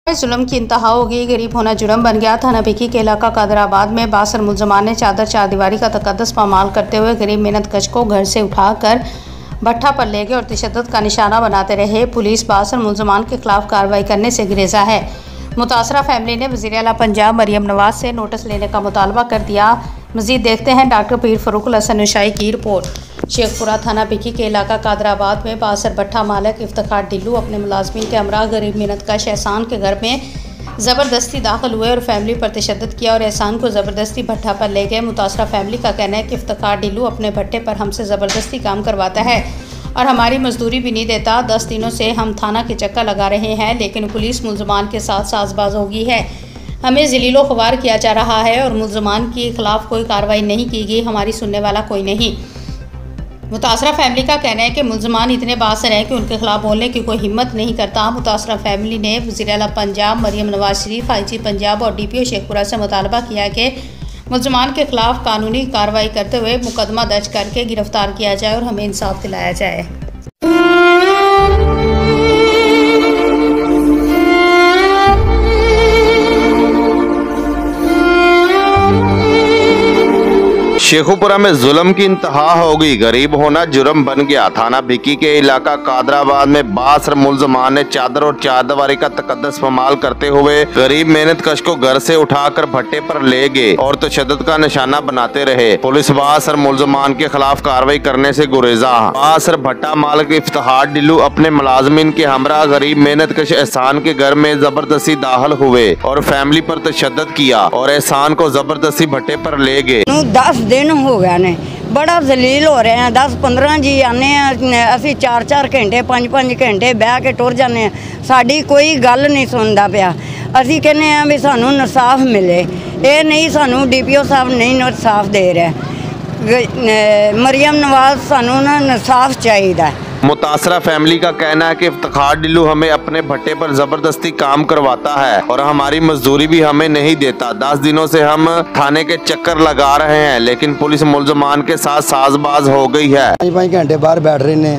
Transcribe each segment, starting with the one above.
जुल्म की इंतहा हो गई। गरीब होना जुर्म बन गया। थाना भिकी के इलाका कादराबाद में बासर मुलजमान ने चादर चारदीवारी का तकद्दुस पामाल करते हुए गरीब मेहनत कश को घर से उठाकर भट्ठा पर ले गए और तशद्दुद का निशाना बनाते रहे। पुलिस बासर मुलजमान के खिलाफ कार्रवाई करने से गुरेजा है। मुतासरा फैमिली ने वज़ीर आला पंजाब मरियम नवाज से नोटिस लेने का मुतालबा कर दिया। मज़ीद देखते हैं डॉक्टर पीर फ़रूक हसन नशाई की रिपोर्ट। शेखपुरा थाना भिकी के इलाका कादराबाद में बासर भट्ठा मालिक इफ्तिखार डिल्लू अपने मुलाजमीन के हमरा गरीब मेहनत कश एहसान के घर में ज़बरदस्ती दाखिल हुए और फैमिली पर तशद्दुद किया और एहसान को ज़बरदस्ती भट्ठा पर ले गए। मुतासरा फैमिली का कहना है कि इफ्तिखार डिल्लू अपने भट्टे पर हमसे ज़बरदस्ती काम करवाता है और हमारी मजदूरी भी नहीं देता। 10 दिनों से हम थाना के चक्कर लगा रहे हैं, लेकिन पुलिस मुलजमान के साथ साजबाज हो गई है। हमें ज़लीलो ख्वार किया जा रहा है और मुलजमान के खिलाफ कोई कार्रवाई नहीं की गई। हमारी सुनने वाला कोई नहीं। मुतासरा फैमिली का कहना है कि मुलजमान इतने बासर हैं कि उनके खिलाफ बोलने की कोई हिम्मत नहीं करता। मुतासरा फैमिली ने वज़ीर आला पंजाब मरियम नवाज शरीफ, IG पंजाब और DPO शेखपुरा से मुतालबा किया कि मुलजमान के खिलाफ कानूनी कार्रवाई करते हुए मुकदमा दर्ज करके गिरफ्तार किया जाए और हमें इंसाफ दिलाया जाए। शेखुपुरा में जुल्म की इंतहा हो गई। गरीब होना जुर्म बन गया। थाना भिकी के इलाका कादराबाद में बासर मुलजमान ने चादर और चारदीवारी का तकद्दुस पामाल करते हुए गरीब मेहनत कश को घर से उठाकर भट्टे पर ले गए और तशद्दुद का निशाना बनाते रहे। पुलिस बासर मुलजमान के खिलाफ कार्रवाई करने से गुरेजा। बासर भट्टा मालिक इफ्तिखार डिल्लू अपने मुलाजमीन के हमरा गरीब मेहनत कश एहसान के घर में जबरदस्ती दाखिल हुए और फैमिली पर तशद्दुद किया और एहसान को जबरदस्ती भट्टे पर ले गए। 10 दिन हो गए ने, बड़ा जलील हो रहे हैं। 10-15 जी आने असी 4-4 घंटे 5-5 घंटे बह के टुर जाने, साड़ी कोई गल नहीं सुनता पिया। असी कहने हैं भी सानू इंसाफ मिले, ये नहीं सानू DPO साहब नहीं इंसाफ दे रहे। मरियम नवाज सानू ना इंसाफ चाहिए। मुतासरा फैमिली का कहना है कि इफ्तिखार डिल्लू हमें अपने भट्टे पर जबरदस्ती काम करवाता है और हमारी मजदूरी भी हमें नहीं देता। 10 दिनों से हम थाने के चक्कर लगा रहे हैं, लेकिन पुलिस मुलजमान के साथ साजबाज हो गई है। 5 घंटे बाहर बैठ रहे ने,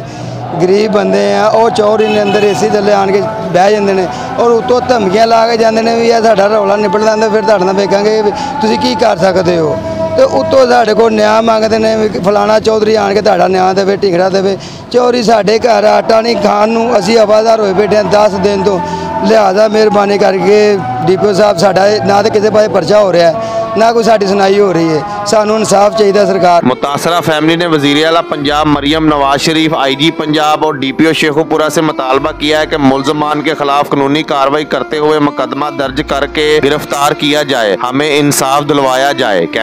गरीब बंदे हैं। और चौर इन अंदर AC थले आन के बह जाते हैं और उतों धमकियां ला के जाते हैं भी साडा रौला निबड़ लैंदा, फिर तुहाडे नाल वेखांगे तुसीं की कर सकते हो। तो उत्तों साढ़े को न्याय मंगते हैं, फलाना चौधरी आन के तुहाडा न्याय देवे, टिंगड़ा देवे। चौधरी साढ़े घर आटा नहीं खाण नूं असीं हवादार होए बैठे 10 दिन तो। लिहाजा मेहरबानी करके DPO साहब साडा ना तो किसी पासे परचा हो रहा है, ना कोई साडी सुनाई हो रही है। सानू इंसाफ चाहिए सरकार। मुतासरा फैमिली ने वज़ीर आला पंजाब मरियम नवाज शरीफ, IG पंजाब और DPO शेखुपुरा से मुतालबा किया है कि मुलजमान के खिलाफ कानूनी कार्रवाई करते हुए मुकदमा दर्ज करके गिरफ्तार किया जाए, हमें इंसाफ दिलवाया जाए।